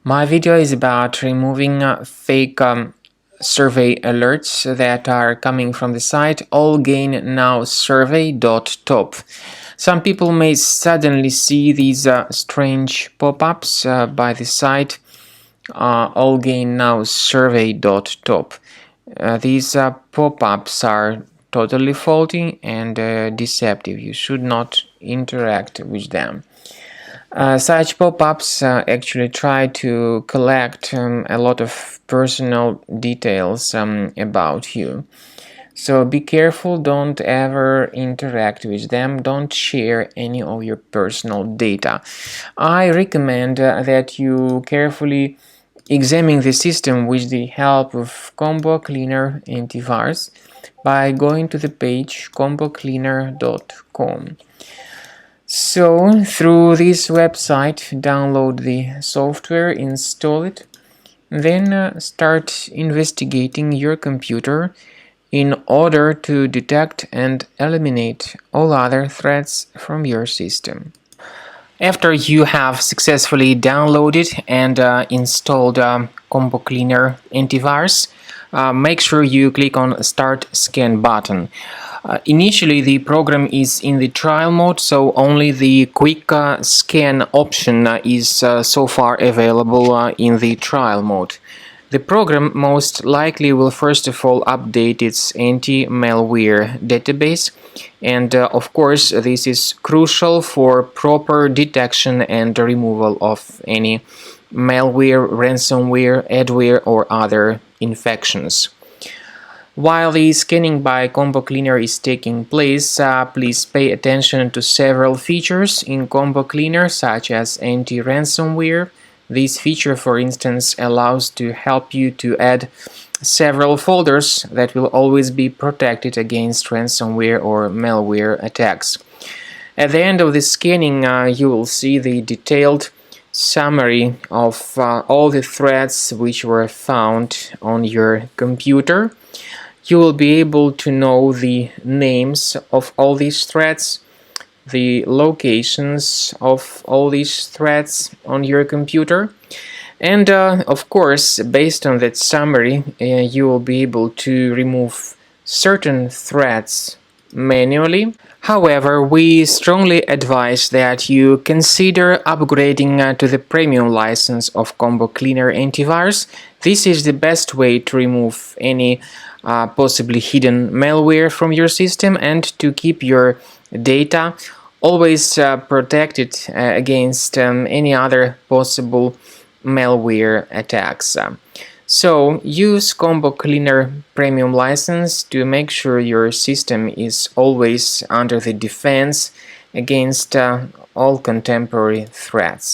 My video is about removing fake survey alerts that are coming from the site Allgainnowsurvey.top. Some people may suddenly see these strange pop-ups by the site Allgainnowsurvey.top. These pop-ups are totally faulty and deceptive. You should not interact with them. Such pop-ups actually try to collect a lot of personal details about you. So be careful, don't ever interact with them, don't share any of your personal data. I recommend that you carefully examine the system with the help of Combo Cleaner antivirus by going to the page combocleaner.com. So, through this website, download the software, install it, then start investigating your computer in order to detect and eliminate all other threats from your system. After you have successfully downloaded and installed Combo Cleaner antivirus, make sure you click on Start Scan button. Initially, the program is in the trial mode, so only the quick scan option is so far available in the trial mode. The program most likely will first of all update its anti-malware database, and of course this is crucial for proper detection and removal of any malware, ransomware, adware or other infections. While the scanning by Combo Cleaner is taking place, please pay attention to several features in Combo Cleaner, such as anti-ransomware. This feature, for instance, allows to help you to add several folders that will always be protected against ransomware or malware attacks. At the end of the scanning, you will see the detailed summary of all the threats which were found on your computer. You will be able to know the names of all these threats, the locations of all these threats on your computer, and of course, based on that summary, you will be able to remove certain threats manually. However, we strongly advise that you consider upgrading to the premium license of Combo Cleaner antivirus. This is the best way to remove any possibly hidden malware from your system and to keep your data always protected against any other possible malware attacks. So use Combo Cleaner Premium license to make sure your system is always under the defense against all contemporary threats.